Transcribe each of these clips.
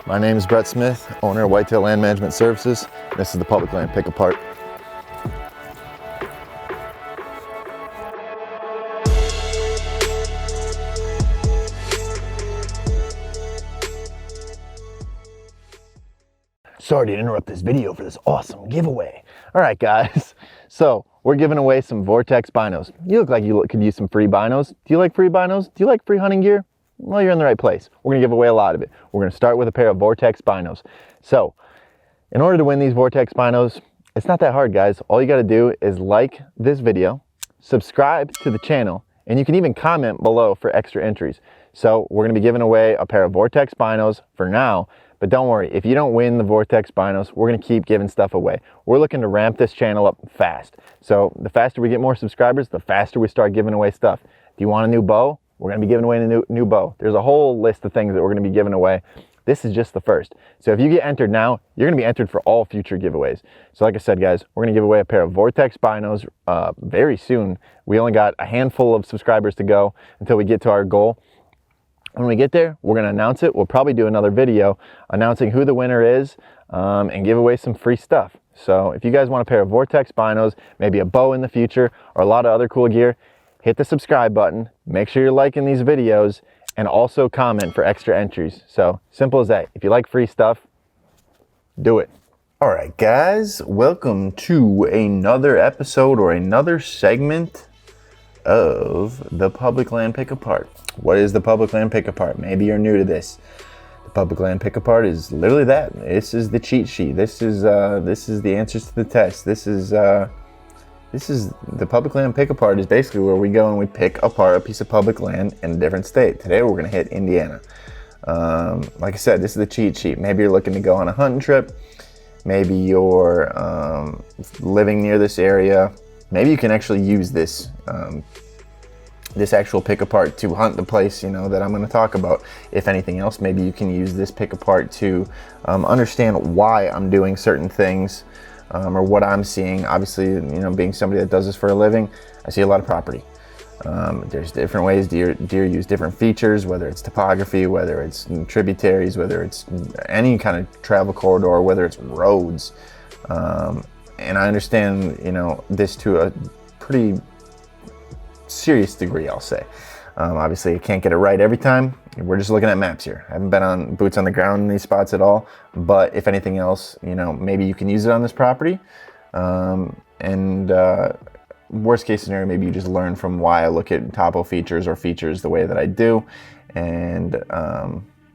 My name is Brett Smith, owner of Whitetail Land Management Services. This is the public land pick apart. Sorry to interrupt this video for this awesome giveaway. All right, guys. So we're giving away some Vortex binos. You look like you could use some free binos. Do you like free binos? Do you like free hunting gear? Well, you're in the right place. We're gonna give away a lot of it. We're gonna start with a pair of Vortex binos. So in order to win these Vortex binos, it's not that hard, guys. All you gotta do is like this video, subscribe to the channel, and you can even comment below for extra entries. So we're gonna be giving away a pair of Vortex binos for now. But don't worry, if you don't win the Vortex binos, we're gonna keep giving stuff away. We're looking to ramp this channel up fast. So the faster we get more subscribers, the faster we start giving away stuff. Do you want a new bow? We're gonna be giving away a new bow. There's a whole list of things that we're gonna be giving away. This is just the first. So if you get entered now, you're gonna be entered for all future giveaways. So like I said, guys, we're gonna give away a pair of Vortex binos very soon. We only got a handful of subscribers to go until we get to our goal. When we get there, we're gonna announce it. We'll probably do another video announcing who the winner is and give away some free stuff. So if you guys want a pair of Vortex binos, maybe a bow in the future, or a lot of other cool gear, hit the subscribe button, make sure you're liking these videos, and also comment for extra entries. So simple as that. If you like free stuff, do it. All right, guys, welcome to another episode or another segment of the Public Land Pick Apart. What is the Public Land Pick Apart? Maybe you're new to this. The Public Land Pick Apart is literally that. This is the cheat sheet. This is the answers to the test. This is the Public Land Pick Apart is basically where we go and we pick apart a piece of public land in a different state. Today we're gonna hit Indiana. Like I said, this is the cheat sheet. Maybe you're looking to go on a hunting trip. Maybe you're living near this area. Maybe you can actually use this this actual pick apart to hunt the place, you know, that I'm going to talk about. If anything else, maybe you can use this pick apart to understand why I'm doing certain things or what I'm seeing. Obviously, you know, being somebody that does this for a living, I see a lot of property. There's different ways deer use different features, whether it's topography, whether it's tributaries, whether it's any kind of travel corridor, whether it's roads. And I understand, you know, this to a pretty serious degree, I'll say. Obviously, you can't get it right every time. We're just looking at maps here. I haven't been on boots on the ground in these spots at all. But if anything else, you know, maybe you can use it on this property. Worst case scenario, maybe you just learn from why I look at topo features or features the way that I do, and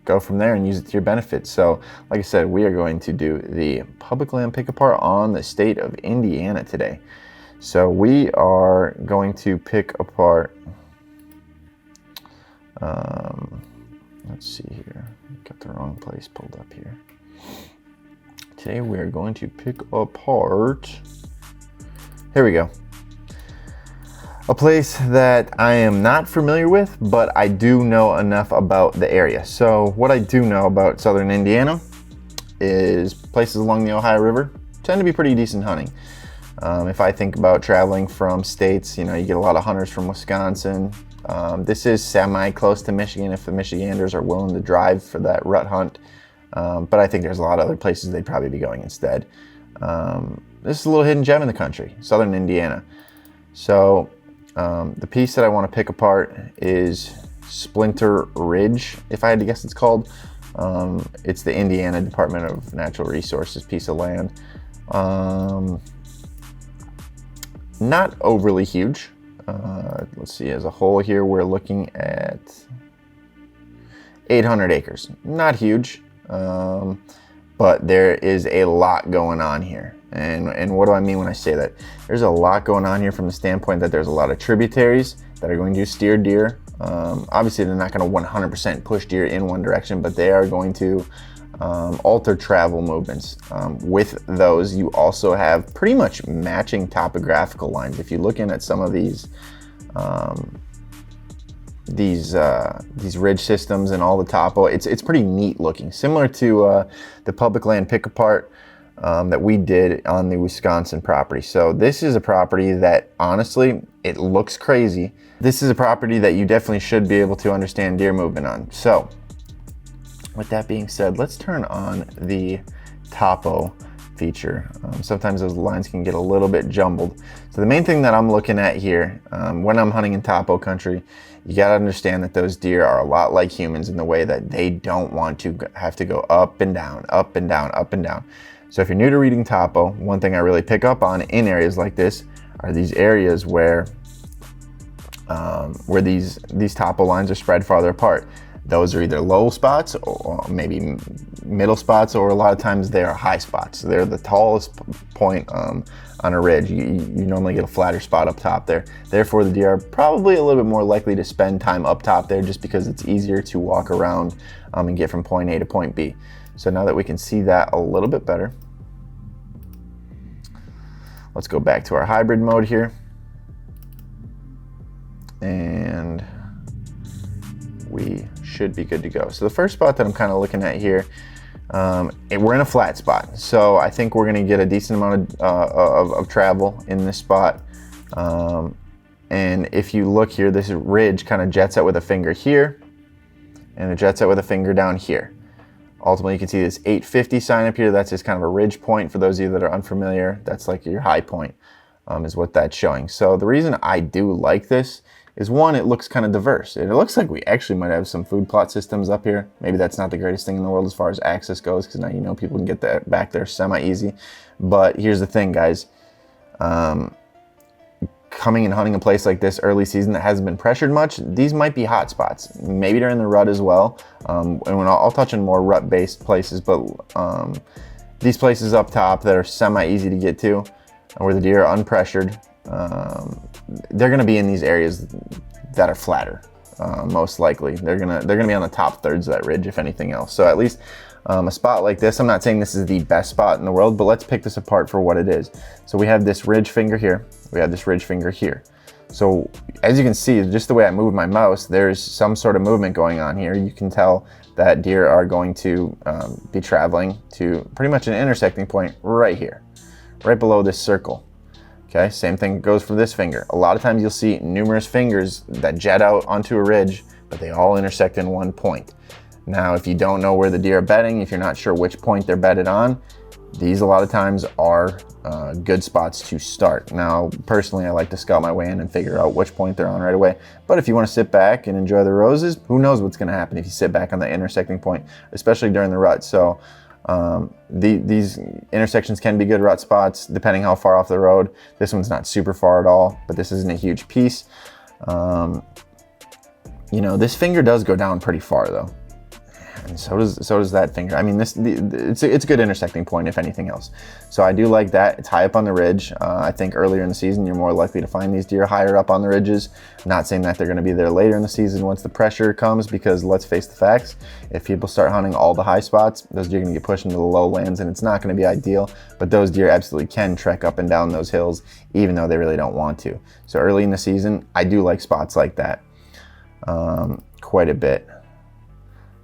go from there and use it to your benefit. So like I said, we are going to do the Public Land Pick Apart on the state of Indiana today. So we are going to pick apart, let's see here, got the wrong place pulled up here. Today we are going to pick apart, here we go. A place that I am not familiar with, but I do know enough about the area. So what I do know about southern Indiana is places along the Ohio River tend to be pretty decent hunting. If I think about traveling from states, you know, you get a lot of hunters from Wisconsin. This is semi-close to Michigan if the Michiganders are willing to drive for that rut hunt. But I think there's a lot of other places they'd probably be going instead. This is a little hidden gem in the country, southern Indiana. So the piece that I want to pick apart is Splinter Ridge, if I had to guess it's called. It's the Indiana Department of Natural Resources piece of land. Not overly huge. Let's see, as a whole here, we're looking at 800 acres. Not huge, but there is a lot going on here. And what do I mean when I say that? There's a lot going on here from the standpoint that there's a lot of tributaries that are going to steer deer. Obviously, they're not going to 100% push deer in one direction, but they are going to alter travel movements. With those, you also have pretty much matching topographical lines. If you look in at some of these ridge systems and all the topo, it's pretty neat looking, similar to the Public Land Pick Apart that we did on the Wisconsin property. So this is a property that, honestly, it looks crazy. This is a property that you definitely should be able to understand deer movement on. So With that being said, let's turn on the Topo feature. Sometimes those lines can get a little bit jumbled. So the main thing that I'm looking at here, when I'm hunting in Topo country, you gotta understand that those deer are a lot like humans in the way that they don't want to have to go up and down, up and down, up and down. So if you're new to reading Topo, one thing I really pick up on in areas like this are these areas where these Topo lines are spread farther apart. Those are either low spots or maybe middle spots, or a lot of times they are high spots. They're the tallest point on a ridge. You normally get a flatter spot up top there. Therefore, the deer are probably a little bit more likely to spend time up top there just because it's easier to walk around and get from point A to point B. So now that we can see that a little bit better, let's go back to our hybrid mode here. And we should be good to go. So the first spot that I'm kind of looking at here, we're in a flat spot. So I think we're gonna get a decent amount of travel in this spot. And if you look here, this ridge kind of jets out with a finger here, and it jets out with a finger down here. Ultimately, you can see this 850 sign up here. That's just kind of a ridge point. For those of you that are unfamiliar, that's like your high point, is what that's showing. So the reason I do like this is, one, it looks kind of diverse. It looks like we actually might have some food plot systems up here. Maybe that's not the greatest thing in the world as far as access goes, because now you know people can get that back there semi-easy. But here's the thing, guys. Coming and hunting a place like this early season that hasn't been pressured much, these might be hot spots. Maybe during the rut as well. And I'll touch on more rut-based places, but these places up top that are semi-easy to get to, where the deer are unpressured, they're going to be in these areas that are flatter. Most likely, they're gonna be on the top thirds of that ridge, if anything else. So at least a spot like this, I'm not saying this is the best spot in the world, but let's pick this apart for what it is. So we have this ridge finger here. We have this ridge finger here. So as you can see, just the way I move my mouse, there's some sort of movement going on here. You can tell that deer are going to be traveling to pretty much an intersecting point right here, right below this circle. Okay, same thing goes for this finger. A lot of times you'll see numerous fingers that jet out onto a ridge, but they all intersect in one point. Now, if you don't know where the deer are bedding, if you're not sure which point they're bedded on, these a lot of times are good spots to start. Now, personally, I like to scout my way in and figure out which point they're on right away. But if you want to sit back and enjoy the roses, who knows what's going to happen if you sit back on the intersecting point, especially during the rut. So these intersections can be good rut spots depending how far off the road. This one's not super far at all, but this isn't a huge piece. You know, this finger does go down pretty far though, and so does that finger. I mean, it's a good intersecting point if anything else. So I do like that. It's high up on the ridge. I think earlier in the season you're more likely to find these deer higher up on the ridges. Not saying that they're going to be there later in the season once the pressure comes, because let's face the facts, if people start hunting all the high spots, those deer are going to get pushed into the lowlands, and it's not going to be ideal. But those deer absolutely can trek up and down those hills even though they really don't want to. So early in the season, I do like spots like that quite a bit.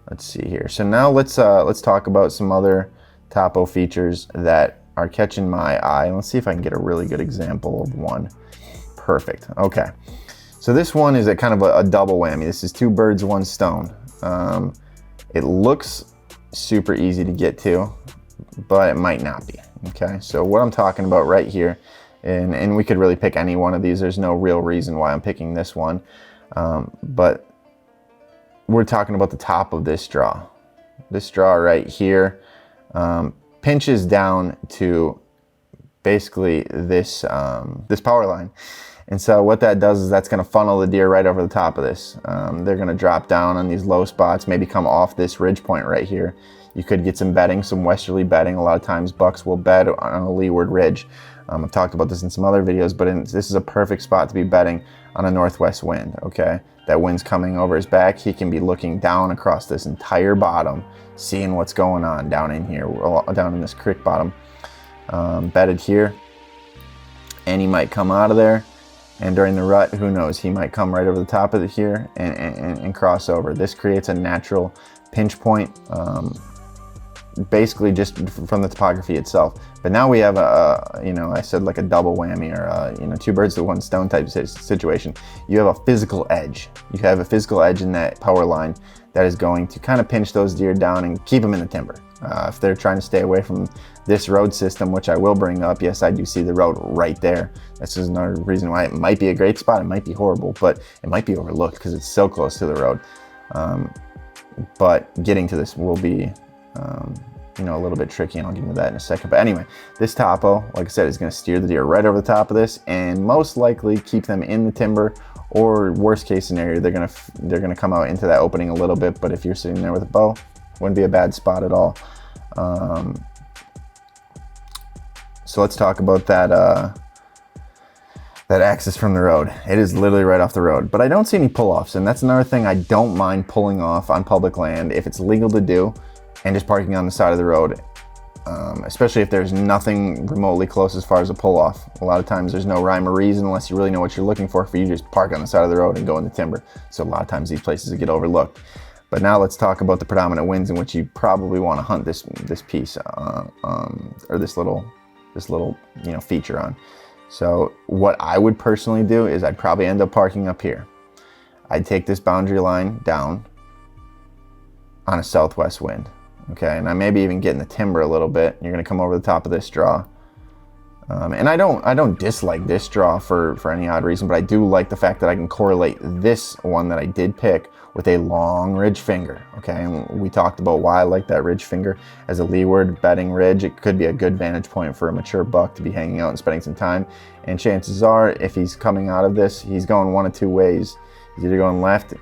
Let's see here. So now let's talk about some other Topo features that are catching my eye. Let's see if I can get a really good example of one. Perfect. Okay. So this one is a kind of a double whammy. This is two birds, one stone. It looks super easy to get to, but it might not be. Okay. So what I'm talking about right here, and we could really pick any one of these. There's no real reason why I'm picking this one. But we're talking about the top of this draw. This draw right here pinches down to basically this power line. And so what that does is that's going to funnel the deer right over the top of this. They're going to drop down on these low spots, maybe come off this ridge point right here. You could get some bedding, some westerly bedding. A lot of times bucks will bed on a leeward ridge. I've talked about this in some other videos, but this is a perfect spot to be bedding on a northwest wind, okay? That wind's coming over his back. He can be looking down across this entire bottom, seeing what's going on down in here, down in this creek bottom. Bedded here, and he might come out of there, and during the rut, who knows, he might come right over the top of it here and cross over. This creates a natural pinch point, basically just from the topography itself. But now we have I said like a double whammy, or two birds with one stone type situation. You have a physical edge. You have a physical edge in that power line that is going to kind of pinch those deer down and keep them in the timber. If they're trying to stay away from this road system, which I will bring up, yes, I do see the road right there. This is another reason why it might be a great spot. It might be horrible, but it might be overlooked because it's so close to the road. But getting to this will be, you know, a little bit tricky, and I'll get into that in a second. But anyway, this topo, like I said, is going to steer the deer right over the top of this and most likely keep them in the timber, or worst case scenario, they're gonna come out into that opening a little bit. But if you're sitting there with a bow, wouldn't be a bad spot at all. So let's talk about that that access from the road. It is literally right off the road, but I don't see any pull-offs, and that's another thing I don't mind pulling off on public land if it's legal to do, and just parking on the side of the road, especially if there's nothing remotely close as far as a pull-off. A lot of times there's no rhyme or reason unless you really know what you're looking for you to just park on the side of the road and go in the timber. So a lot of times these places get overlooked. But now let's talk about the predominant winds in which you probably want to hunt this piece, or this little you know, feature on. So what I would personally do is I'd probably end up parking up here. I'd take this boundary line down on a southwest wind, okay? And I maybe even get in the timber a little bit. You're gonna come over the top of this draw. And I don't dislike this draw for any odd reason, but I do like the fact that I can correlate this one that I did pick with a long ridge finger, okay? And we talked about why I like that ridge finger as a leeward bedding ridge. It could be a good vantage point for a mature buck to be hanging out and spending some time. And chances are, if he's coming out of this, he's going one of two ways. He's either going left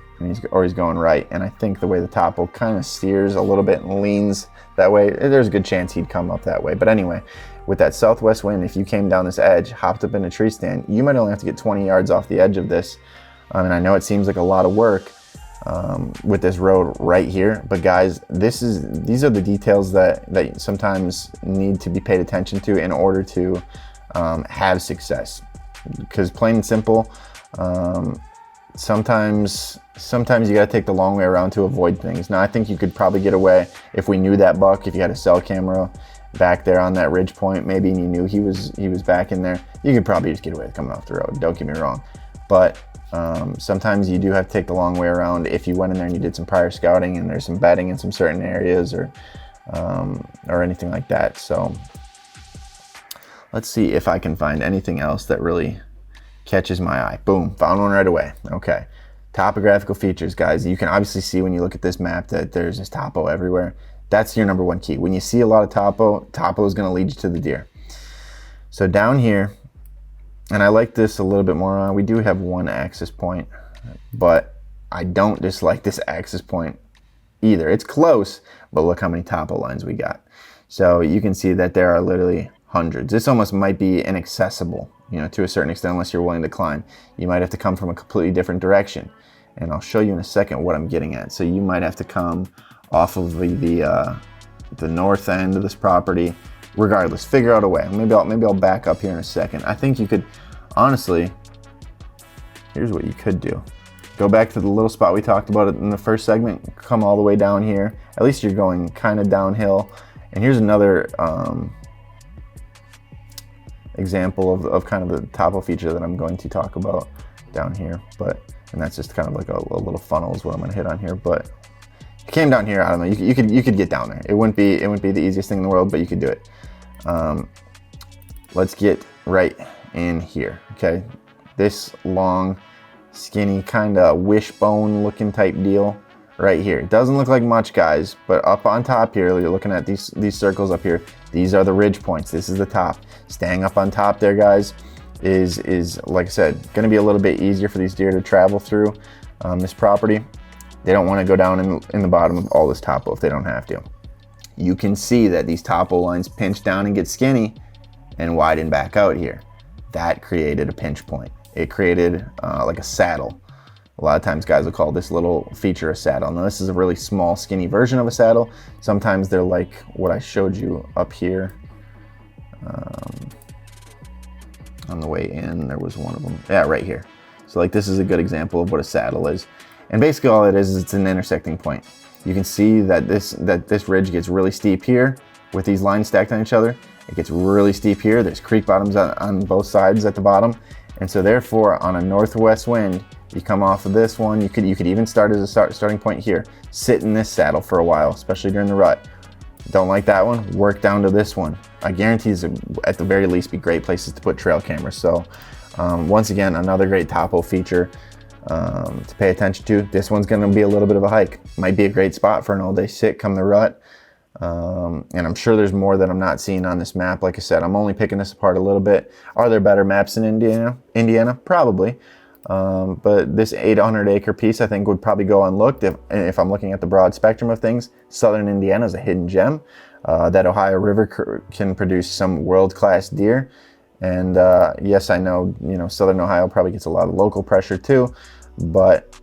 or he's going right. And I think the way the topo kind of steers a little bit and leans that way, there's a good chance he'd come up that way. But anyway, with that southwest wind, if you came down this edge, hopped up in a tree stand, you might only have to get 20 yards off the edge of this. And I know it seems like a lot of work with this road right here, but guys, these are the details that sometimes need to be paid attention to in order to have success. Because plain and simple, sometimes you got to take the long way around to avoid things. Now I think you could probably get away if we knew that buck, if you had a cell camera back there on that ridge point, maybe, and you knew he was back in there, you could probably just get away with coming off the road. Don't get me wrong, but sometimes you do have to take the long way around if you went in there and you did some prior scouting and there's some bedding in some certain areas or anything like that. So let's see if I can find anything else that really catches my eye. Boom, found one right away. Okay, topographical features, guys. You can obviously see when you look at this map that there's this topo everywhere. That's your number one key. When you see a lot of topo is going to lead you to the deer. So down here, and I like this a little bit more. We do have one access point, but I don't dislike this access point either. It's close, but look how many topo lines we got. So you can see that there are literally hundreds. This almost might be inaccessible, you know, to a certain extent, unless you're willing to climb. You might have to come from a completely different direction. And I'll show you in a second what I'm getting at. So you might have to come off of the north end of this property. Regardless, figure out a way. Maybe I'll back up here in a second. I think you could, honestly, here's what you could do. Go back to the little spot we talked about in the first segment, come all the way down here. At least you're going kind of downhill. And here's another example of kind of the topo feature that I'm going to talk about down here. And that's just kind of like a little funnel is what I'm gonna hit on here. But if you came down here, I don't know, you could get down there. It wouldn't be the easiest thing in the world, but you could do it. Let's get right in here, okay? This long, skinny, kind of wishbone looking type deal right here. It doesn't look like much, guys, but up on top here, you're looking at these circles up here. These are the ridge points. This is the top. Staying up on top there, guys, is like I said, gonna be a little bit easier for these deer to travel through this property. They don't want to go down in the bottom of all this topo if they don't have to. You can see that these topo lines pinch down and get skinny and widen back out here. That created a pinch point. It created like a saddle. A lot of times guys will call this little feature a saddle. Now this is a really small, skinny version of a saddle. Sometimes they're like what I showed you up here. On the way in, there was one of them. Yeah, right here. So like this is a good example of what a saddle is. And basically all it is it's an intersecting point. You can see that this ridge gets really steep here with these lines stacked on each other. It gets really steep here. There's creek bottoms on both sides at the bottom. And so therefore on a northwest wind, You come off of this one, you could even start as a starting point here. Sit in this saddle for a while, especially during the rut. Don't like that one, work down to this one. I guarantee these at the very least be great places to put trail cameras. So once again, another great topo feature to pay attention to. This one's gonna be a little bit of a hike. Might be a great spot for an all day sit come the rut. And I'm sure there's more that I'm not seeing on this map. Like I said, I'm only picking this apart a little bit. Are there better maps in Indiana? Probably. But this 800-acre piece I think would probably go unlooked if I'm looking at the broad spectrum of things. Southern Indiana is a hidden gem. That Ohio River can produce some world-class deer. And yes, I know, Southern Ohio probably gets a lot of local pressure too, but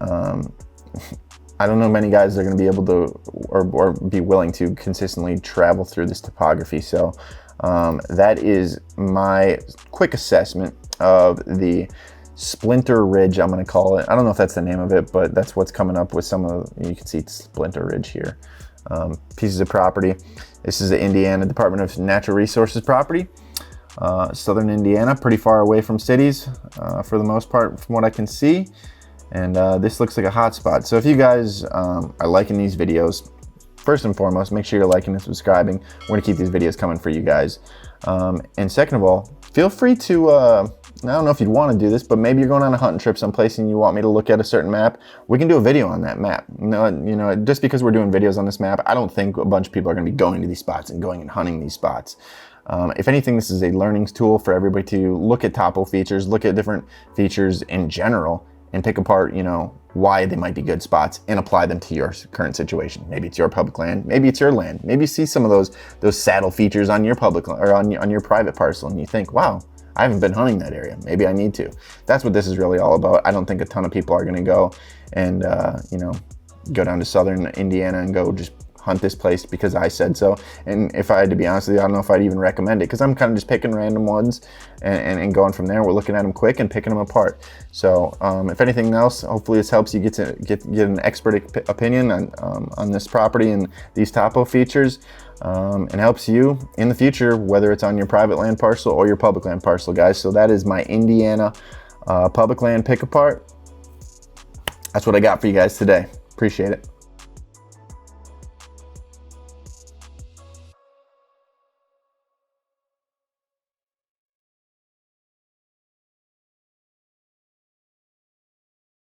I don't know many guys that are going to be able to or be willing to consistently travel through this topography. So that is my quick assessment of the Splinter Ridge, I'm going to call it. I don't know if that's the name of it, but that's what's coming up with some of, you can see Splinter Ridge here. Pieces of property. This is the Indiana Department of Natural Resources property. Southern Indiana, pretty far away from cities for the most part from what I can see. And this looks like a hot spot. So if you guys are liking these videos, first and foremost, make sure you're liking and subscribing. We're going to keep these videos coming for you guys. And second of all, feel free to, I don't know if you'd want to do this, but maybe you're going on a hunting trip someplace and you want me to look at a certain map. We can do a video on that map. Just because we're doing videos on this map, I don't think a bunch of people are going to be going to these spots and going and hunting these spots. If anything, this is a learning tool for everybody to look at topo features, look at different features in general, and pick apart, why they might be good spots and apply them to your current situation. Maybe it's your public land, maybe it's your land. Maybe you see some of those saddle features on your public or on your private parcel, and you think, wow, I haven't been hunting that area. Maybe I need to. That's what this is really all about. I don't think a ton of people are going to go and go down to Southern Indiana and go just hunt this place because I said so. And if I had to be honest with you, I don't know if I'd even recommend it because I'm kind of just picking random ones and going from there. We're looking at them quick and picking them apart. So if anything else, hopefully this helps you get an expert opinion on this property and these topo features, and helps you in the future, whether it's on your private land parcel or your public land parcel, guys. So that is my Indiana public land pick apart. That's what I got for you guys today. Appreciate it.